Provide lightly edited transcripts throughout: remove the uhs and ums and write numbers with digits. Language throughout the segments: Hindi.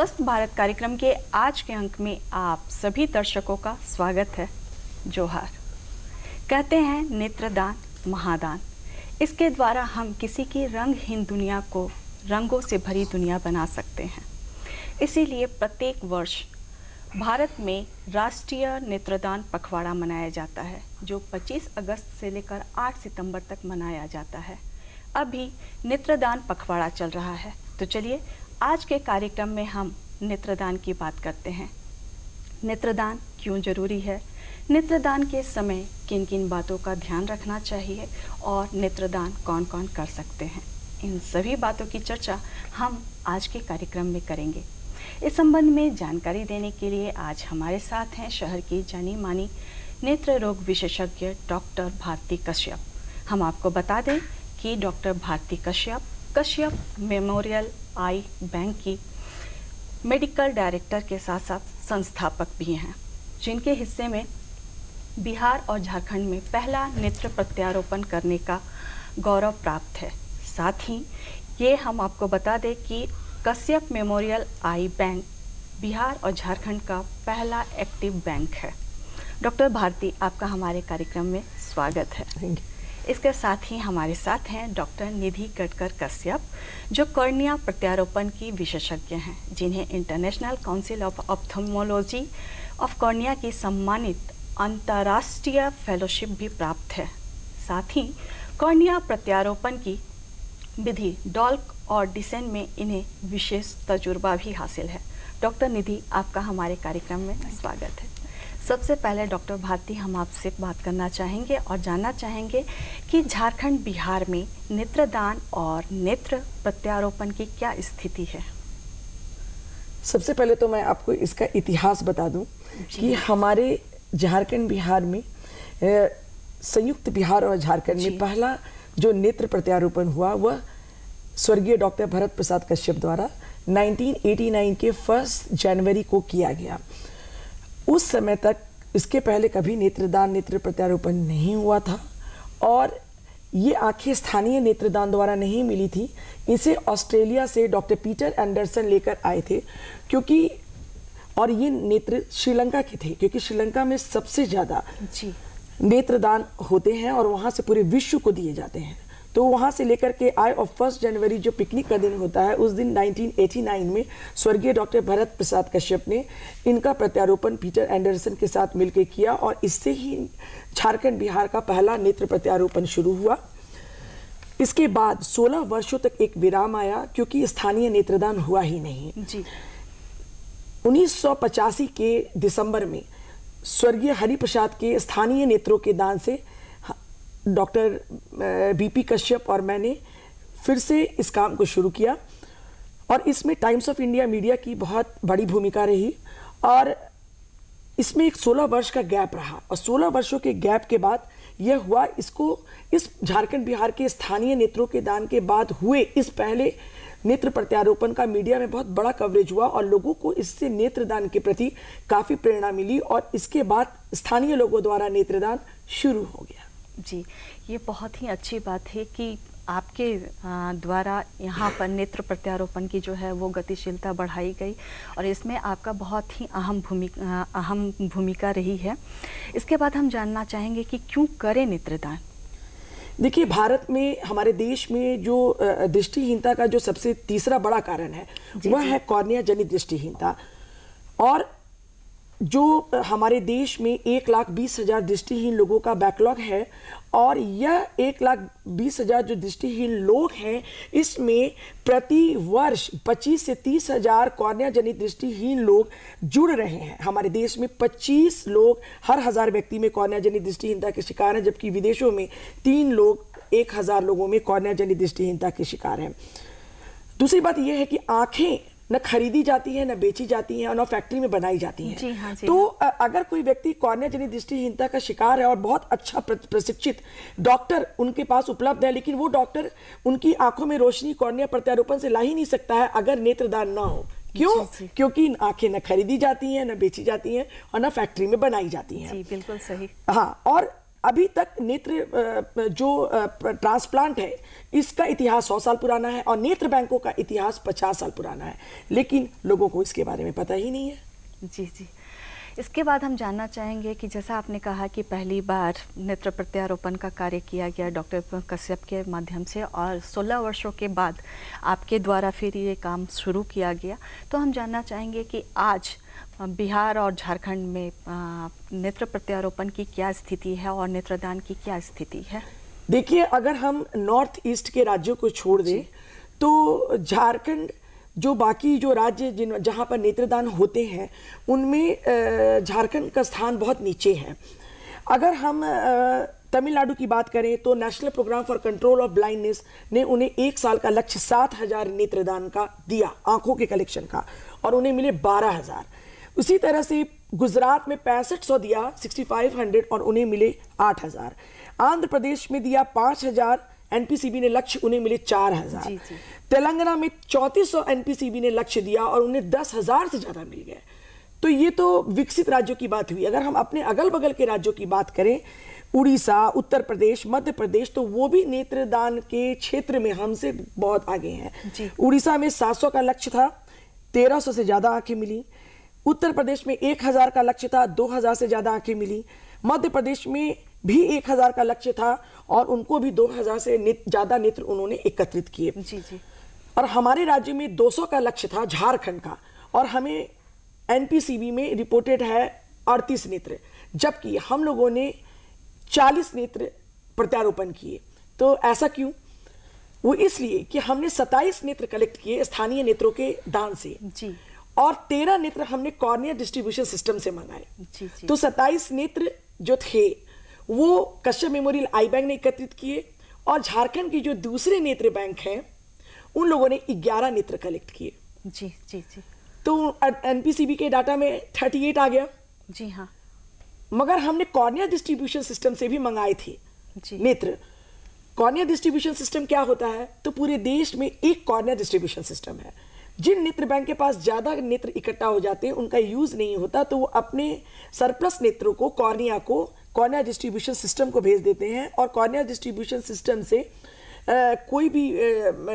स्वस्थ भारत कार्यक्रम के आज के अंक में आप सभी दर्शकों का स्वागत है। जोहार। कहते हैं नेत्रदान महादान। इसके द्वारा हम किसी की रंगहीन दुनिया को रंगों से भरी दुनिया बना सकते हैं। इसीलिए प्रत्येक वर्ष भारत में राष्ट्रीय नेत्रदान पखवाड़ा मनाया जाता है, जो 25 अगस्त से लेकर 8 सितंबर तक मनाया जाता है। अभी नेत्रदान पखवाड़ा चल रहा है, तो चलिए आज के कार्यक्रम में हम नेत्रदान की बात करते हैं। नेत्रदान क्यों जरूरी है, नेत्रदान के समय किन किन बातों का ध्यान रखना चाहिए और नेत्रदान कौन कौन कर सकते हैं, इन सभी बातों की चर्चा हम आज के कार्यक्रम में करेंगे। इस संबंध में जानकारी देने के लिए आज हमारे साथ हैं शहर की जानी मानी नेत्र रोग विशेषज्ञ डॉक्टर भारती कश्यप। हम आपको बता दें कि डॉक्टर भारती कश्यप मेमोरियल आई बैंक की मेडिकल डायरेक्टर के साथ साथ संस्थापक भी हैं, जिनके हिस्से में बिहार और झारखंड में पहला नेत्र प्रत्यारोपण करने का गौरव प्राप्त है। साथ ही ये हम आपको बता दें कि कश्यप मेमोरियल आई बैंक बिहार और झारखंड का पहला एक्टिव बैंक है। डॉक्टर भारती, आपका हमारे कार्यक्रम में स्वागत है। इसके साथ ही हमारे साथ हैं डॉक्टर निधि गडकर कश्यप, जो कॉर्निया प्रत्यारोपण की विशेषज्ञ हैं, जिन्हें international council of ophthalmology of cornea की सम्मानित अंतर्राष्ट्रीय फेलोशिप भी प्राप्त है। साथ ही कॉर्निया प्रत्यारोपण की विधि डॉल्क और डिसेन में इन्हें विशेष तजुर्बा भी हासिल है। डॉक्टर निधि, आपका हमारे कार्यक्रम में स्वागत है। सबसे पहले डॉक्टर भारती, हम आपसे बात करना चाहेंगे और जानना चाहेंगे कि झारखंड बिहार में नेत्रदान और नेत्र प्रत्यारोपण की क्या स्थिति है। सबसे पहले तो मैं आपको इसका इतिहास बता दूं कि हमारे झारखंड बिहार में संयुक्त बिहार और झारखंड में पहला जो नेत्र प्रत्यारोपण हुआ वह स्वर्गीय डॉक्टर भरत प्रसाद कश्यप द्वारा 1989 के 1 जनवरी को किया गया। उस समय तक इसके पहले कभी नेत्रदान नेत्र प्रत्यारोपण नहीं हुआ था और ये आंखें स्थानीय नेत्रदान द्वारा नहीं मिली थी। इसे ऑस्ट्रेलिया से डॉक्टर पीटर एंडरसन लेकर आए थे, क्योंकि और ये नेत्र श्रीलंका के थे, क्योंकि श्रीलंका में सबसे ज़्यादा नेत्रदान होते हैं और वहाँ से पूरे विश्व को दिए जाते हैं। तो वहाँ से लेकर के आए और 1 जनवरी जो पिकनिक का दिन होता है, उस दिन 1989 में स्वर्गीय डॉक्टर भरत प्रसाद कश्यप ने इनका प्रत्यारोपण पीटर एंडरसन के साथ मिलकर किया और इससे ही झारखंड बिहार का पहला नेत्र प्रत्यारोपण शुरू हुआ। इसके बाद 16 वर्षों तक एक विराम आया, क्योंकि स्थानीय नेत्रदान हुआ ही नहीं। 1985 के दिसंबर में स्वर्गीय हरिप्रसाद के स्थानीय नेत्रों के दान से डॉक्टर बीपी कश्यप और मैंने फिर से इस काम को शुरू किया और इसमें टाइम्स ऑफ इंडिया मीडिया की बहुत बड़ी भूमिका रही और इसमें एक 16 वर्ष का गैप रहा और 16 वर्षों के गैप के बाद यह हुआ। इसको इस झारखंड बिहार के स्थानीय नेत्रों के दान के बाद हुए इस पहले नेत्र प्रत्यारोपण का मीडिया में बहुत बड़ा कवरेज हुआ और लोगों को इससे नेत्रदान के प्रति काफ़ी प्रेरणा मिली और इसके बाद स्थानीय लोगों द्वारा नेत्रदान शुरू हो गया। जी, ये बहुत ही अच्छी बात है कि आपके द्वारा यहाँ पर नेत्र प्रत्यारोपण की जो है वो गतिशीलता बढ़ाई गई और इसमें आपका बहुत ही अहम भूमिका रही है। इसके बाद हम जानना चाहेंगे कि क्यों करें नेत्रदान। देखिए, भारत में हमारे देश में जो दृष्टिहीनता का जो सबसे तीसरा बड़ा कारण है वह है कॉर्निया जनित दृष्टिहीनता और जो हमारे देश में 1,20,000 दृष्टिहीन लोगों का बैकलॉग है और यह 1,20,000 जो दृष्टिहीन लोग हैं, इसमें प्रति वर्ष 25 से 30,000 कॉर्निया जनित दृष्टिहीन लोग जुड़ रहे हैं। हमारे देश में 25 लोग हर 1000 व्यक्ति में कॉर्निया जनित दृष्टिहीनता के शिकार हैं, जबकि विदेशों में 3 लोग 1000 लोगों में कॉर्निया जनित दृष्टिहीनता के शिकार हैं। दूसरी बात यह है कि आंखें न खरीदी जाती है, न बेची जाती है और न फैक्ट्री में बनाई जाती है। जी हाँ, जी तो हाँ। अगर कोई व्यक्ति कॉर्निया जनित दृष्टिहीनता का शिकार है और बहुत अच्छा प्रशिक्षित डॉक्टर उनके पास उपलब्ध है, लेकिन वो डॉक्टर उनकी आंखों में रोशनी कॉर्निया प्रत्यारोपण से ला ही नहीं सकता है अगर नेत्रदान ना हो। क्यों? क्योंकि आंखें न खरीदी जाती हैं, न बेची जाती हैं और न फैक्ट्री में बनाई जाती हैं। जी, बिल्कुल सही। हाँ, और अभी तक नेत्र जो ट्रांसप्लांट है इसका इतिहास 100 साल पुराना है और नेत्र बैंकों का इतिहास 50 साल पुराना है, लेकिन लोगों को इसके बारे में पता ही नहीं है। जी जी। इसके बाद हम जानना चाहेंगे कि जैसा आपने कहा कि पहली बार नेत्र प्रत्यारोपण का कार्य किया गया डॉक्टर कश्यप के माध्यम से और 16 वर्षों के बाद आपके द्वारा फिर ये काम शुरू किया गया, तो हम जानना चाहेंगे कि आज बिहार और झारखंड में नेत्र प्रत्यारोपण की क्या स्थिति है और नेत्रदान की क्या स्थिति है? देखिए, अगर हम नॉर्थ ईस्ट के राज्यों को छोड़ दें तो झारखंड, जो बाकी जो राज्य जहाँ पर नेत्रदान होते हैं उनमें झारखंड का स्थान बहुत नीचे है। अगर हम तमिलनाडु की बात करें तो national program for control of blindness ने उन्हें 1 साल का लक्ष्य 7,000 नेत्रदान का दिया, आंखों के कलेक्शन का, और उन्हें मिले 12,000। उसी तरह से गुजरात में 6500 दिया, 6500, और उन्हें मिले 8,000। आंध्र प्रदेश में दिया 5,000 एनपीसीबी ने लक्ष्य, उन्हें मिले 4,000। तेलंगाना में 3400 एनपीसीबी ने लक्ष्य दिया और उन्हें 10,000 से ज्यादा मिल गए। तो ये तो विकसित राज्यों की बात हुई। अगर हम अपने अगल बगल के राज्यों की बात करें, उड़ीसा, उत्तर प्रदेश, मध्य प्रदेश, तो वो भी नेत्रदान के क्षेत्र में हमसे बहुत आगे हैं। उड़ीसा में 700 का लक्ष्य था, 1300 से ज्यादा आंखें मिली। उत्तर प्रदेश में 1000 का लक्ष्य था, 2000 से ज्यादा आंखें मिली। मध्य प्रदेश में भी 1000 का लक्ष्य था और उनको भी 2000 से ज्यादा नेत्र उन्होंने एकत्रित किए। और हमारे राज्य में 200 का लक्ष्य था, झारखंड का, और हमें एनपीसीबी में रिपोर्टेड है 38 नेत्र, जबकि हम लोगों ने 40 नेत्र प्रत्यारोपण किए। तो ऐसा क्यों? वो इसलिए कि हमने 27 नेत्र कलेक्ट किए स्थानीय नेत्रों के दान से जी, और 13 नेत्र हमने कॉर्निया डिस्ट्रीब्यूशन सिस्टम से मंगाए। तो 27 नेत्र जो थे वो कश्यप मेमोरियल आई बैंक ने एकत्रित किए, और झारखंड की जो दूसरे नेत्र बैंक हैं उन लोगों ने 11 नेत्र कलेक्ट किए। जी जी जी। तो एनपीसीबी के डाटा में 38 आ गया। जी हाँ। मगर हमने कॉर्निया डिस्ट्रीब्यूशन सिस्टम से भी मंगाए थे नेत्र। कॉर्निया डिस्ट्रीब्यूशन सिस्टम क्या होता है? तो पूरे देश में एक कॉर्निया डिस्ट्रीब्यूशन सिस्टम है। जिन नेत्र बैंक के पास ज्यादा नेत्र इकट्ठा हो जाते हैं, उनका यूज नहीं होता, तो वो अपने सरप्लस नेत्रों को कॉर्निया डिस्ट्रीब्यूशन सिस्टम को भेज देते हैं, और कॉर्निया डिस्ट्रीब्यूशन सिस्टम से कोई भी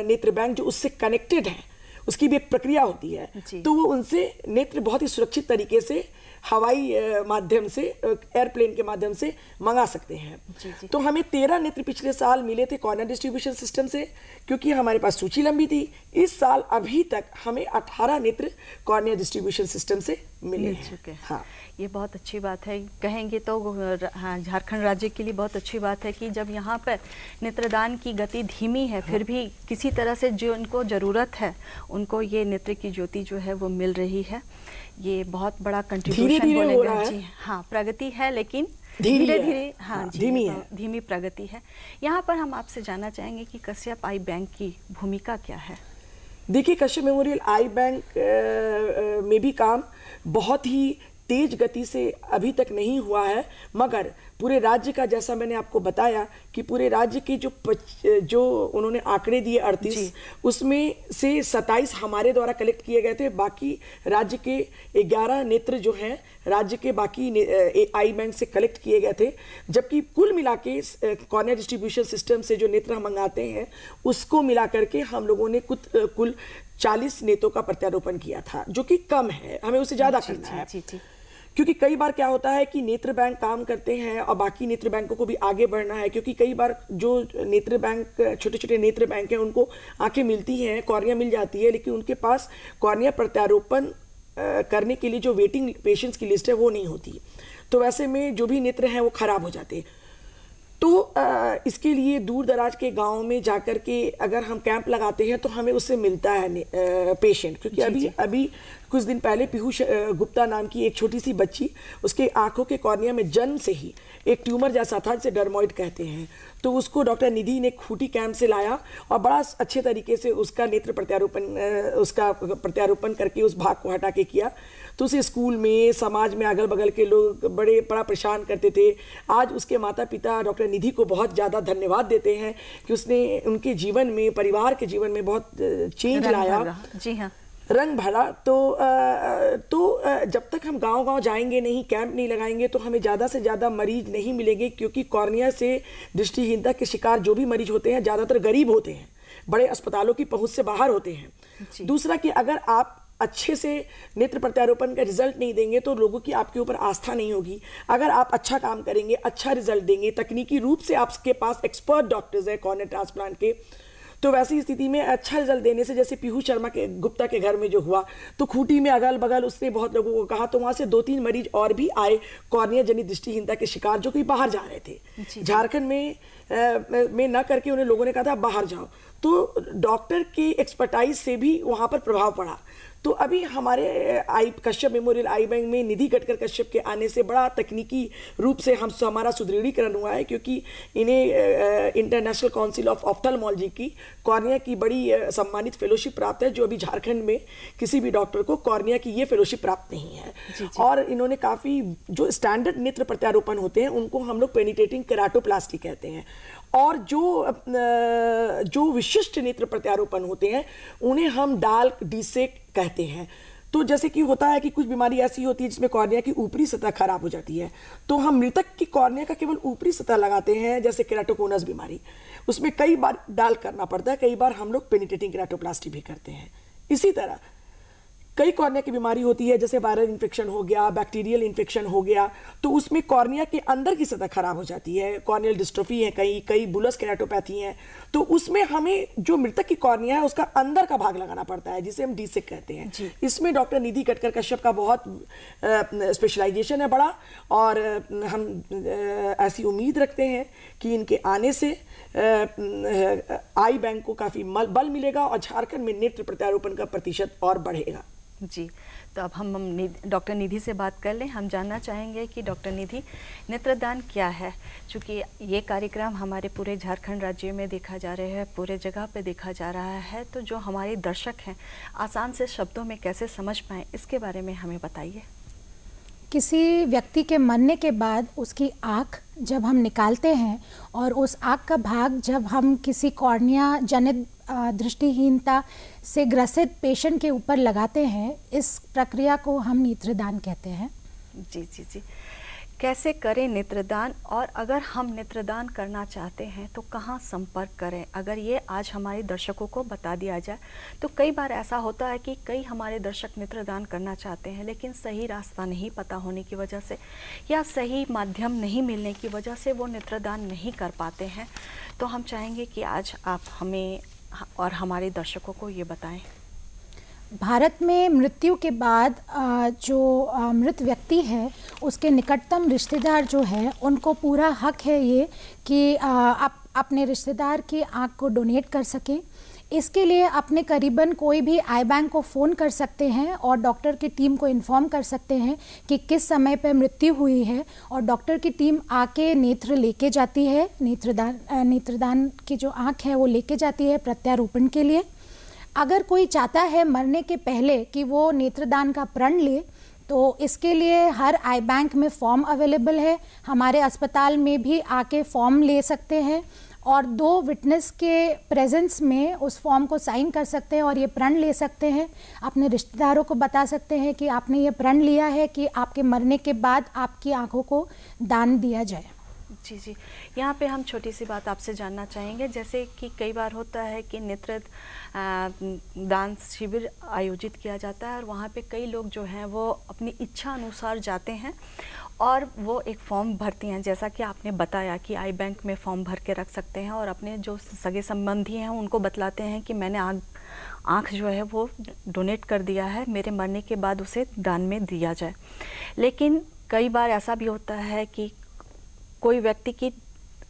नेत्र बैंक जो उससे कनेक्टेड है उसकी भी एक प्रक्रिया होती है, तो वो उनसे नेत्र बहुत ही सुरक्षित तरीके से हवाई माध्यम से, एयरप्लेन के माध्यम से मंगा सकते हैं। जी। तो हमें 13 नेत्र पिछले साल मिले थे कॉर्निया डिस्ट्रीब्यूशन सिस्टम से, क्योंकि हमारे पास सूची लंबी थी। इस साल अभी तक हमें 18 नेत्र कॉर्निया डिस्ट्रीब्यूशन सिस्टम से मिल चुके हैं। हाँ, ये बहुत अच्छी बात है। कहेंगे तो हाँ, झारखंड राज्य के लिए बहुत अच्छी बात है कि जब यहाँ पर नेत्रदान की गति धीमी है, फिर भी किसी तरह से जो उनको ज़रूरत है उनको ये नेत्र की ज्योति जो है वो मिल रही है। ये बहुत बड़ा कंट्रीब्यूशन बोलेगा। जी हाँ, प्रगति है, लेकिन धीरे धीरे, हाँ जी, धीमी प्रगति है। यहाँ पर हम आपसे जानना चाहेंगे कि कश्यप आई बैंक की भूमिका क्या है? देखिए, कश्यप मेमोरियल आई बैंक में भी काम बहुत ही तेज गति से अभी तक नहीं हुआ है, मगर पूरे राज्य का, जैसा मैंने आपको बताया कि पूरे राज्य के जो उन्होंने आंकड़े दिए 38, उसमें से 27 हमारे द्वारा कलेक्ट किए गए थे। बाकी राज्य के 11 नेत्र जो हैं राज्य के बाकी आई बैंक से कलेक्ट किए गए थे, जबकि कुल मिला के कॉर्निया डिस्ट्रीब्यूशन सिस्टम से जो नेत्र हम मंगाते हैं उसको मिला करके हम लोगों ने कुल 40 नेत्रों का प्रत्यारोपण किया था, जो कि कम है, हमें उससे ज़्यादा करना है। क्योंकि कई बार क्या होता है कि नेत्र बैंक काम करते हैं और बाकी नेत्र बैंकों को भी आगे बढ़ना है, क्योंकि कई बार जो नेत्र बैंक, छोटे छोटे नेत्र बैंक हैं, उनको आंखें मिलती हैं, कॉर्निया मिल जाती है, लेकिन उनके पास कॉर्निया प्रत्यारोपण करने के लिए जो वेटिंग पेशेंट्स की लिस्ट है वो नहीं होती। तो वैसे में जो भी नेत्र हैं वो खराब हो जाते हैं। तो इसके लिए दूर दराज के गाँव में जाकर के अगर हम कैंप लगाते हैं तो हमें उससे मिलता है पेशेंट। क्योंकि अभी कुछ दिन पहले पीयूष गुप्ता नाम की एक छोटी सी बच्ची, उसके आंखों के कॉर्निया में जन्म से ही एक ट्यूमर जैसा था, जिसे डर्मोइड कहते हैं। तो उसको डॉक्टर निधि ने खूंटी कैंप से लाया और बड़ा अच्छे तरीके से उसका नेत्र प्रत्यारोपण करके उस भाग को हटा के किया। तो उसे स्कूल में, समाज में अगल बगल के लोग बड़ा परेशान करते थे। आज उसके माता पिता डॉक्टर निधि को बहुत ज़्यादा धन्यवाद देते हैं कि उसने उनके जीवन में, परिवार के जीवन में बहुत चेंज लाया। जी हाँ। रंग भरा तो जब तक हम गांव-गांव जाएंगे नहीं, कैंप नहीं लगाएंगे, तो हमें ज़्यादा से ज़्यादा मरीज नहीं मिलेंगे, क्योंकि कॉर्निया से दृष्टिहीनता के शिकार जो भी मरीज होते हैं ज़्यादातर गरीब होते हैं, बड़े अस्पतालों की पहुंच से बाहर होते हैं। दूसरा कि अगर आप अच्छे से नेत्र प्रत्यारोपण का रिजल्ट नहीं देंगे तो लोगों की आपके ऊपर आस्था नहीं होगी। अगर आप अच्छा काम करेंगे, अच्छा रिजल्ट देंगे, तकनीकी रूप से आपके पास एक्सपर्ट डॉक्टर्स हैं कॉर्निया ट्रांसप्लांट के, तो वैसी स्थिति में अच्छा रिजल्ट देने से, जैसे पीहू शर्मा के गुप्ता के घर में जो हुआ, तो खूंटी में अगल बगल उसने बहुत लोगों को कहा, तो वहां से 2-3 मरीज और भी आए कॉर्निया जनित दृष्टिहीनता के शिकार, जो कि बाहर जा रहे थे। झारखंड में न करके उन्हें लोगों ने कहा था बाहर जाओ, तो डॉक्टर के एक्सपर्टाइज से भी वहां पर प्रभाव पड़ा। तो अभी हमारे कश्यप मेमोरियल आई बैंक में निधि गडकर कश्यप के आने से बड़ा तकनीकी रूप से हमारा सुदृढ़ीकरण हुआ है, क्योंकि इन्हें इंटरनेशनल काउंसिल ऑफ ऑफ्थल्मोलॉजी की कॉर्निया की बड़ी सम्मानित फेलोशिप प्राप्त है, जो अभी झारखंड में किसी भी डॉक्टर को कॉर्निया की ये फेलोशिप प्राप्त नहीं है। और इन्होंने काफ़ी जो स्टैंडर्ड नेत्र प्रत्यारोपण होते हैं उनको हम लोग पेनिट्रेटिंग केराटोप्लास्टी कहते हैं, और जो विशिष्ट नेत्र प्रत्यारोपण होते हैं उन्हें हम डार्क डीसेक कहते हैं। तो जैसे कि होता है कि कुछ बीमारी ऐसी होती है जिसमें कॉर्निया की ऊपरी सतह खराब हो जाती है, तो हम मृतक की कॉर्निया का केवल ऊपरी सतह लगाते हैं, जैसे केराटोकोनस बीमारी, उसमें कई बार डाल करना पड़ता है, कई बार हम लोग पेनिट्रेटिंग केराटोप्लास्टी भी करते हैं। इसी तरह कई कॉर्निया की बीमारी होती है, जैसे वायरल इन्फेक्शन हो गया, बैक्टीरियल इन्फेक्शन हो गया, तो उसमें कॉर्निया के अंदर की सतह खराब हो जाती है, कॉर्नियल डिस्ट्रोफी है, कई बुलस केराटोपैथी हैं, तो उसमें हमें जो मृतक की कॉर्निया है उसका अंदर का भाग लगाना पड़ता है, जिसे हम डीसेक कहते हैं। इसमें डॉक्टर निधि गडकर कश्यप का बहुत स्पेशलाइजेशन है बड़ा, और हम ऐसी उम्मीद रखते हैं कि इनके आने से आई बैंक को काफ़ी बल मिलेगा और झारखंड में नेत्र प्रत्यारोपण का प्रतिशत और बढ़ेगा। जी, तो अब हम डॉक्टर निधि से बात कर लें। हम जानना चाहेंगे कि डॉक्टर निधि, नेत्रदान क्या है? चूँकि ये कार्यक्रम हमारे पूरे झारखंड राज्य में देखा जा रहा है, पूरे जगह पे देखा जा रहा है, तो जो हमारे दर्शक हैं आसान से शब्दों में कैसे समझ पाएँ, इसके बारे में हमें बताइए। किसी व्यक्ति के मरने के बाद उसकी आँख जब हम निकालते हैं और उस आँख का भाग जब हम किसी कॉर्निया जनित दृष्टिहीनता से ग्रसित पेशेंट के ऊपर लगाते हैं, इस प्रक्रिया को हम नेत्रदान कहते हैं। जी जी जी, कैसे करें नेत्रदान, और अगर हम नेत्रदान करना चाहते हैं तो कहाँ संपर्क करें? अगर ये आज हमारे दर्शकों को बता दिया जाए, तो कई बार ऐसा होता है कि कई हमारे दर्शक नेत्रदान करना चाहते हैं, लेकिन सही रास्ता नहीं पता होने की वजह से या सही माध्यम नहीं मिलने की वजह से वो नेत्रदान नहीं कर पाते हैं। तो हम चाहेंगे कि आज आप हमें और हमारे दर्शकों को ये बताएं। भारत में मृत्यु के बाद जो मृत व्यक्ति है उसके निकटतम रिश्तेदार जो है उनको पूरा हक है ये कि आप अपने रिश्तेदार की आँख को डोनेट कर सकें। इसके लिए अपने करीबन कोई भी आई बैंक को फ़ोन कर सकते हैं और डॉक्टर की टीम को इन्फॉर्म कर सकते हैं कि किस समय पर मृत्यु हुई है, और डॉक्टर की टीम आके नेत्र लेके जाती है, नेत्रदान की जो आँख है वो लेके जाती है प्रत्यारोपण के लिए। अगर कोई चाहता है मरने के पहले कि वो नेत्रदान का प्रण ले, तो इसके लिए हर आई बैंक में फॉर्म अवेलेबल है, हमारे अस्पताल में भी आके फॉर्म ले सकते हैं और 2 विटनेस के प्रेजेंस में उस फॉर्म को साइन कर सकते हैं और ये प्रण ले सकते हैं। अपने रिश्तेदारों को बता सकते हैं कि आपने ये प्रण लिया है कि आपके मरने के बाद आपकी आंखों को दान दिया जाए। जी जी, यहाँ पे हम छोटी सी बात आपसे जानना चाहेंगे, जैसे कि कई बार होता है कि नेत्र दान शिविर आयोजित किया जाता है और वहाँ पे कई लोग जो हैं वो अपनी इच्छा अनुसार जाते हैं और वो एक फॉर्म भरती हैं, जैसा कि आपने बताया कि आई बैंक में फॉर्म भर के रख सकते हैं और अपने जो सगे संबंधी हैं उनको बतलाते हैं कि मैंने आँख जो है वो डोनेट कर दिया है, मेरे मरने के बाद उसे दान में दिया जाए। लेकिन कई बार ऐसा भी होता है कि कोई व्यक्ति की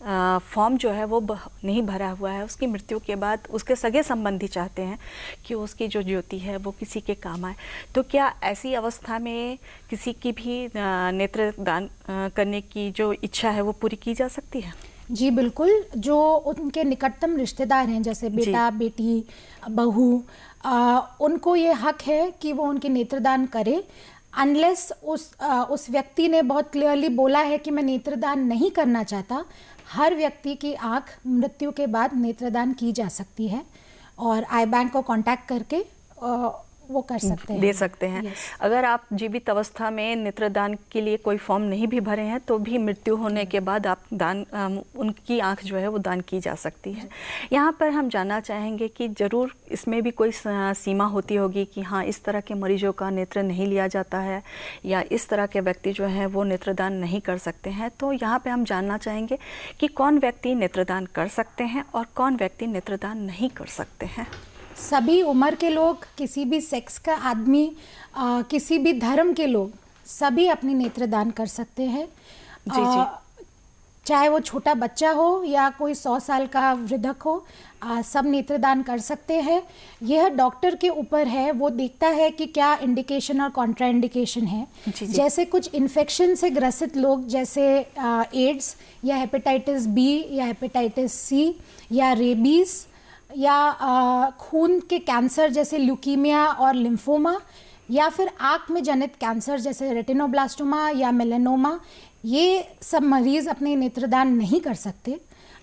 फॉर्म जो है वो नहीं भरा हुआ है, उसकी मृत्यु के बाद उसके सगे संबंधी चाहते हैं कि उसकी जो ज्योति है वो किसी के काम आए। तो क्या ऐसी अवस्था में किसी की भी नेत्र दान करने की जो इच्छा है वो पूरी की जा सकती है? जी बिल्कुल, जो उनके निकटतम रिश्तेदार हैं जैसे बेटा बेटी बहू, उनको ये हक है कि वो उनके नेत्रदान करें, अनलेस उस व्यक्ति ने बहुत क्लियरली बोला है कि मैं नेत्रदान नहीं करना चाहता। हर व्यक्ति की आँख मृत्यु के बाद नेत्रदान की जा सकती है और आई बैंक को कांटेक्ट करके वो कर सकते हैं, दे सकते हैं। Yes. अगर आप जीवित अवस्था में नेत्रदान के लिए कोई फॉर्म नहीं भी भरे हैं तो भी मृत्यु होने के बाद आप उनकी आंख जो है वो दान की जा सकती है। यहाँ पर हम जानना चाहेंगे कि ज़रूर इसमें भी कोई सीमा होती होगी कि हाँ, इस तरह के मरीजों का नेत्र नहीं लिया जाता है या इस तरह के व्यक्ति जो हैं वो नेत्रदान नहीं कर सकते हैं। तो यहाँ पे हम जानना चाहेंगे कि कौन व्यक्ति नेत्रदान कर सकते हैं और कौन व्यक्ति नेत्रदान नहीं कर सकते हैं। सभी उम्र के लोग, किसी भी सेक्स का आदमी, किसी भी धर्म के लोग, सभी अपनी नेत्रदान कर सकते हैं। जी जी। चाहे वो छोटा बच्चा हो या कोई 100 साल का वृद्धक हो, सब नेत्रदान कर सकते हैं। यह डॉक्टर के ऊपर है, वो देखता है कि क्या इंडिकेशन और कॉन्ट्रा इंडिकेशन है। जी जी। जैसे कुछ इन्फेक्शन से ग्रसित लोग, जैसे एड्स या हेपेटाइटिस बी या हेपेटाइटिस सी या रेबीज़ या खून के कैंसर जैसे ल्यूकीमिया और लिम्फोमा, या फिर आँख में जनित कैंसर जैसे रेटिनोब्लास्टोमा या मेलानोमा, ये सब मरीज़ अपने नेत्रदान नहीं कर सकते।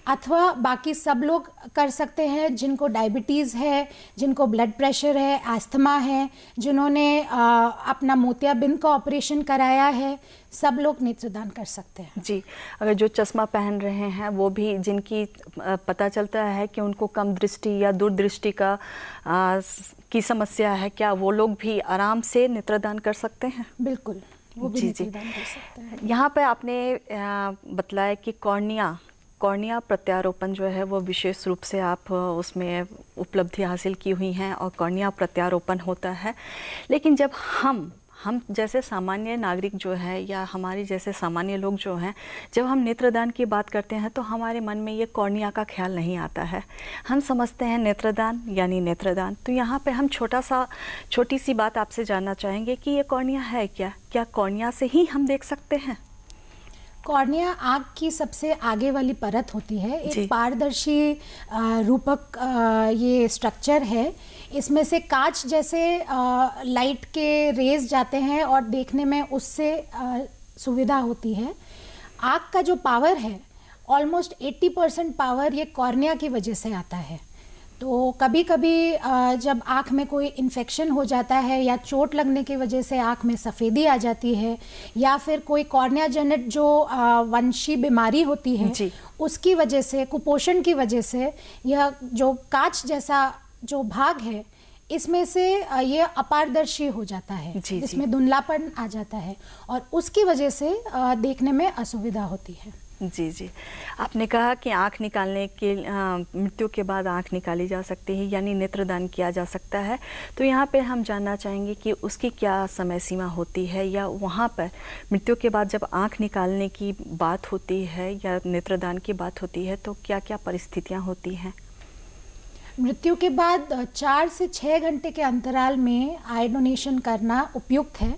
अथवा बाकी सब लोग कर सकते हैं जिनको डायबिटीज़ है, जिनको ब्लड प्रेशर है, अस्थमा है, जिन्होंने अपना मोतियाबिंद का ऑपरेशन कराया है, सब लोग नेत्रदान कर सकते हैं। जी, अगर जो चश्मा पहन रहे हैं वो भी, जिनकी पता चलता है कि उनको कम दृष्टि या दूरदृष्टि की समस्या है, क्या वो लोग भी आराम से नेत्रदान कर सकते हैं? बिल्कुल, वो भी जी, नेत्रदान कर सकते हैं। यहाँ पे आपने बतलाया कि कॉर्निया प्रत्यारोपण जो है वो विशेष रूप से आप उसमें उपलब्धि हासिल की हुई हैं और कॉर्निया प्रत्यारोपण होता है। लेकिन जब हम जैसे सामान्य नागरिक जो है या हमारे जैसे सामान्य लोग जो हैं, जब हम नेत्रदान की बात करते हैं तो हमारे मन में ये कॉर्निया का ख्याल नहीं आता है। हम समझते हैं नेत्रदान यानी नेत्रदान। तो यहाँ पे हम छोटी सी बात आपसे जानना चाहेंगे कि ये कॉर्निया है क्या कॉर्निया से ही हम देख सकते हैं? कॉर्निया आँख की सबसे आगे वाली परत होती है, एक पारदर्शी रूपक ये स्ट्रक्चर है। इसमें से कांच जैसे लाइट के रेज जाते हैं और देखने में उससे सुविधा होती है। आँख का जो पावर है, ऑलमोस्ट 80% पावर ये कॉर्निया की वजह से आता है। तो कभी कभी जब आँख में कोई इन्फेक्शन हो जाता है या चोट लगने की वजह से आँख में सफ़ेदी आ जाती है, या फिर कोई कॉर्निया जनित जो वंशी बीमारी होती है उसकी वजह से, कुपोषण की वजह से, यह जो कांच जैसा जो भाग है इसमें से ये अपारदर्शी हो जाता है, जिसमें धुंधलापन आ जाता है और उसकी वजह से देखने में असुविधा होती है। जी जी, आपने कहा कि आँख निकालने के मृत्यु के बाद आँख निकाली जा सकती है यानी नेत्रदान किया जा सकता है। तो यहाँ पे हम जानना चाहेंगे कि उसकी क्या समय सीमा होती है, या वहाँ पर मृत्यु के बाद जब आँख निकालने की बात होती है या नेत्रदान की बात होती है तो क्या क्या परिस्थितियाँ होती हैं? मृत्यु के बाद 4 से 6 घंटे के अंतराल में आई डोनेशन करना उपयुक्त है।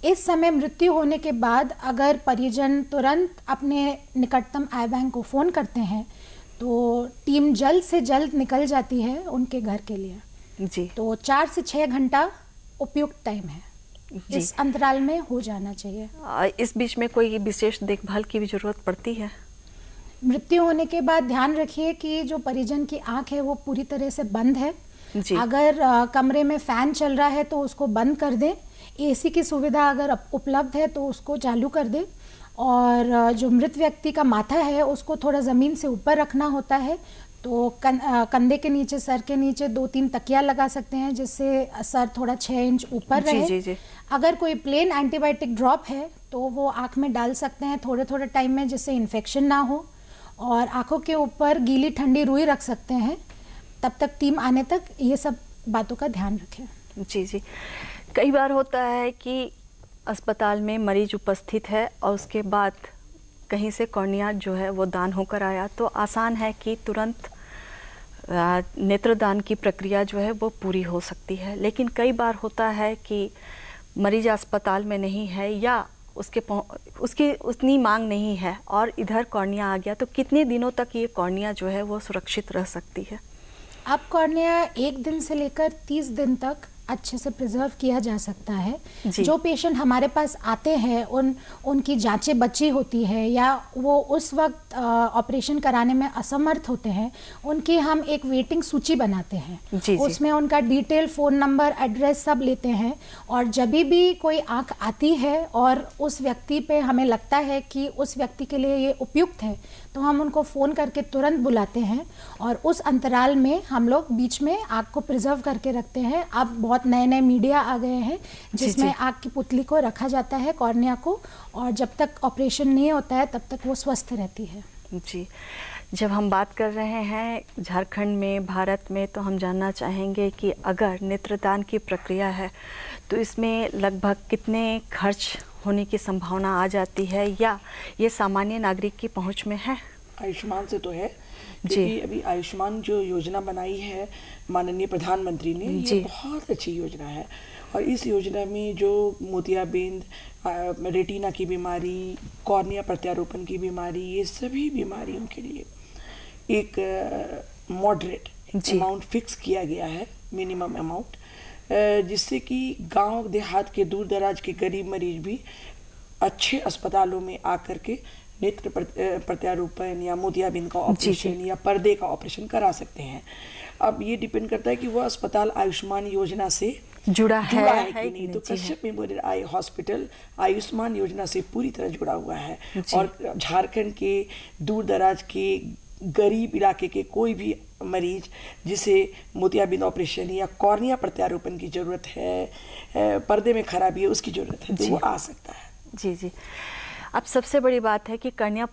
इस समय मृत्यु होने के बाद अगर परिजन तुरंत अपने निकटतम आई बैंक को फ़ोन करते हैं तो टीम जल्द से जल्द निकल जाती है उनके घर के लिए। जी, तो 4 से 6 घंटा उपयुक्त टाइम है, इस अंतराल में हो जाना चाहिए। इस बीच में कोई विशेष देखभाल की भी ज़रूरत पड़ती है? मृत्यु होने के बाद ध्यान रखिए कि जो परिजन की आँख है वो पूरी तरह से बंद है। अगर कमरे में फ़ैन चल रहा है तो उसको बंद कर दें। एसी की सुविधा अगर उपलब्ध है तो उसको चालू कर दें। और जो मृत व्यक्ति का माथा है उसको थोड़ा ज़मीन से ऊपर रखना होता है, तो कंधे के नीचे, सर के नीचे 2-3 तकिया लगा सकते हैं जिससे सर थोड़ा 6 इंच ऊपर रहे। जी। अगर कोई प्लेन एंटीबायोटिक ड्रॉप है तो वो आँख में डाल सकते हैं थोड़े थोड़े टाइम में, जिससे इन्फेक्शन ना हो। और आँखों के ऊपर गीली ठंडी रुई रख सकते हैं तब तक टीम आने तक। ये सब बातों का ध्यान रखें। जी, कई बार होता है कि अस्पताल में मरीज उपस्थित है और उसके बाद कहीं से कॉर्निया जो है वो दान होकर आया, तो आसान है कि तुरंत नेत्रदान की प्रक्रिया जो है वो पूरी हो सकती है। लेकिन कई बार होता है कि मरीज अस्पताल में नहीं है या उसकी उतनी मांग नहीं है और इधर कॉर्निया आ गया, तो कितने दिनों तक ये कॉर्निया जो है वो सुरक्षित रह सकती है? अब कॉर्निया 1 दिन से लेकर 30 दिन तक अच्छे से प्रिजर्व किया जा सकता है। जी। जो पेशेंट हमारे पास आते हैं उनकी जांचें बची होती है या वो उस वक्त ऑपरेशन कराने में असमर्थ होते हैं, उनकी हम एक वेटिंग सूची बनाते हैं। जी। उसमें उनका डिटेल, फ़ोन नंबर, एड्रेस सब लेते हैं, और जब भी कोई आँख आती है और उस व्यक्ति पे हमें लगता है कि उस व्यक्ति के लिए ये उपयुक्त है, तो हम उनको फ़ोन करके तुरंत बुलाते हैं, और उस अंतराल में हम लोग बीच में आँख को प्रिजर्व करके रखते हैं। अब बहुत नए नए मीडिया आ गए हैं जिसमें आँख की पुतली को रखा जाता है, कॉर्निया को, और जब तक ऑपरेशन नहीं होता है तब तक वो स्वस्थ रहती है। जी, जब हम बात कर रहे हैं झारखंड में, भारत में, तो हम जानना चाहेंगे कि अगर नेत्रदान की प्रक्रिया है तो इसमें लगभग कितने खर्च होने की संभावना आ जाती है, या ये सामान्य नागरिक की पहुंच में है? आयुष्मान से तो है, जी। क्योंकि अभी आयुष्मान जो योजना बनाई है माननीय प्रधानमंत्री ने, जी। ये बहुत अच्छी योजना है। और इस योजना में जो मोतियाबिंद, रेटिना की बीमारी, कॉर्निया प्रत्यारोपण की बीमारी, ये सभी बीमारियों के लिए एक मॉडरेट अमाउंट फिक्स किया गया है, मिनिमम अमाउंट, जिससे कि गांव देहात के दूर दराज के गरीब मरीज भी अच्छे अस्पतालों में आकर के नेत्र प्रत्यारोपण या मोतियाबिंद का ऑपरेशन या पर्दे का ऑपरेशन करा सकते हैं। अब ये डिपेंड करता है कि वह अस्पताल आयुष्मान योजना से जुड़ा है कि नहीं। तो Kashyap memorial eye hospital Ayushman योजना से पूरी तरह जुड़ा हुआ है, और झारखंड के दूर दराज के गरीब इलाके के कोई भी मरीज जिसे मोतियाबिंद ऑपरेशन या कॉर्निया प्रत्यारोपण की ज़रूरत है, पर्दे में खराबी है उसकी ज़रूरत है, तो वो आ सकता है। जी जी। अब सबसे बड़ी बात है कि कन्या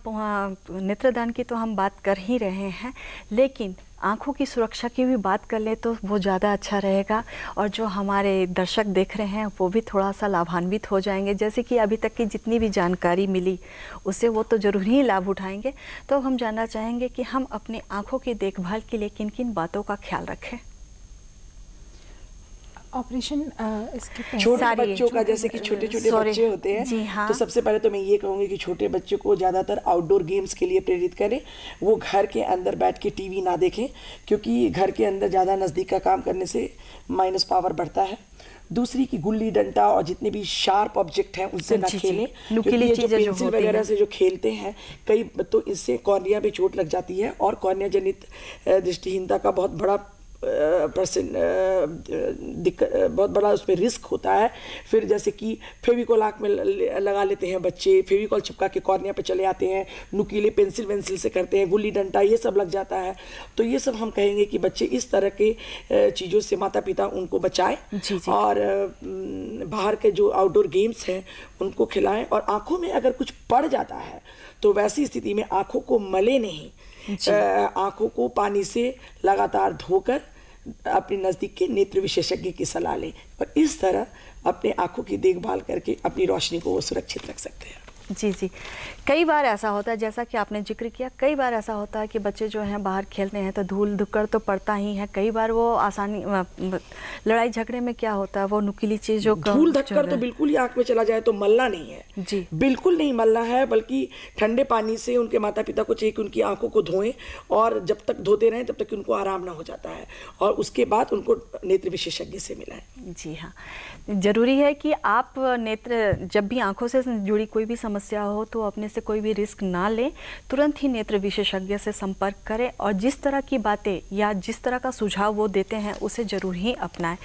नेत्रदान की तो हम बात कर ही रहे हैं, लेकिन आँखों की सुरक्षा की भी बात कर ले तो वो ज़्यादा अच्छा रहेगा, और जो हमारे दर्शक देख रहे हैं वो भी थोड़ा सा लाभान्वित हो जाएंगे। जैसे कि अभी तक की जितनी भी जानकारी मिली उससे वो तो ज़रूर ही लाभ उठाएंगे। तो हम जानना चाहेंगे कि हम अपने आँखों की देखभाल के लिए किन किन बातों का ख्याल रखें। ऑपरेशन इसके छोटे बच्चों का, जैसे कि छोटे छोटे बच्चे होते हैं, जी हाँ। तो सबसे पहले तो मैं ये कहूँगी कि छोटे बच्चों को ज़्यादातर आउटडोर गेम्स के लिए प्रेरित करें। वो घर के अंदर बैठ के टीवी ना देखें, क्योंकि घर के अंदर ज़्यादा नज़दीक का काम करने से माइनस पावर बढ़ता है। दूसरी की गुल्ली डंडा और जितने भी शार्प ऑब्जेक्ट हैं उनसे ना खेलें, नुकीली क्योंकि चीजें जो पेंसिल वगैरह से जो खेलते हैं कई, तो इससे कॉर्निया पे चोट लग जाती है, और कॉर्निया जनित दृष्टिहीनता का बहुत बड़ा बहुत बड़ा उसमें रिस्क होता है। फिर जैसे कि फेविकॉल आँख में लगा लेते हैं बच्चे, फेविकॉल चिपका के कॉर्निया पे चले आते हैं, नुकीले पेंसिल वेंसिल से करते हैं, गुल्ली डंडा, ये सब लग जाता है। तो ये सब हम कहेंगे कि बच्चे इस तरह के चीज़ों से माता पिता उनको बचाएं, और बाहर के जो आउटडोर गेम्स हैं उनको खिलाएं। और आँखों में अगर कुछ पड़ जाता है तो वैसी स्थिति में आँखों को मले नहीं, आँखों को पानी से लगातार धोकर अपने नज़दीक के नेत्र विशेषज्ञ की सलाह लें, और इस तरह अपने आँखों की देखभाल करके अपनी रोशनी को वो सुरक्षित रख सकते हैं। जी जी। कई बार ऐसा होता है, जैसा कि आपने जिक्र किया, कई बार ऐसा होता है कि बच्चे जो हैं बाहर खेलते हैं तो धूल धुक्कड़ तो पड़ता ही है। कई बार वो आसानी लड़ाई झगड़े में क्या होता है, वो नुकीली चीज़ों का धूल धक्कर तो बिल्कुल ही आँख में चला जाए तो मलना नहीं है जी, बिल्कुल नहीं मलना है, बल्कि ठंडे पानी से उनके माता पिता को चाहिए कि उनकी आंखों को धोएं, और जब तक धोते रहें तब तक उनको आराम ना हो जाता है, और उसके बाद उनको नेत्र विशेषज्ञ से मिलाएं। जी हाँ, ज़रूरी है कि आप नेत्र, जब भी आंखों से जुड़ी कोई भी समस्या हो तो अपने से कोई भी रिस्क ना लें, तुरंत ही नेत्र विशेषज्ञ से संपर्क करें, और जिस तरह की बातें या जिस तरह का सुझाव वो देते हैं उसे ज़रूर ही अपनाएं।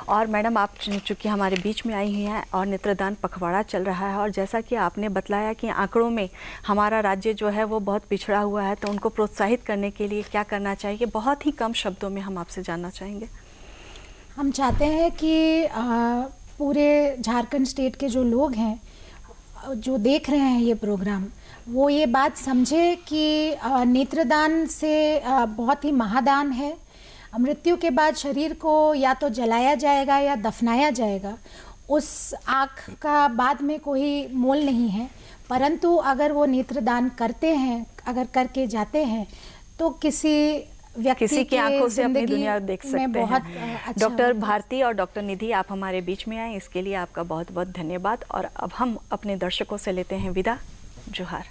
और मैडम, आप चूँकि हमारे बीच में आई हुई हैं और नेत्रदान पखवाड़ा चल रहा है, और जैसा कि आपने बतलाया कि आंकड़ों में हमारा राज्य जो है वो बहुत पिछड़ा हुआ है, तो उनको प्रोत्साहित करने के लिए क्या करना चाहिए, बहुत ही कम शब्दों में हम आपसे जानना चाहेंगे। हम चाहते हैं कि पूरे झारखंड स्टेट के जो लोग हैं जो देख रहे हैं ये प्रोग्राम, वो ये बात समझे कि नेत्रदान से बहुत ही महादान है। मृत्यु के बाद शरीर को या तो जलाया जाएगा या दफनाया जाएगा, उस आँख का बाद में कोई मोल नहीं है। परंतु अगर वो नेत्रदान करते हैं, अगर करके जाते हैं, तो किसी की आंखों से अपनी दुनिया देख सकते हैं। बहुत अच्छा। डॉक्टर भारती और डॉक्टर निधि, आप हमारे बीच में आए, इसके लिए आपका बहुत बहुत धन्यवाद। और अब हम अपने दर्शकों से लेते हैं विदा। जोहार।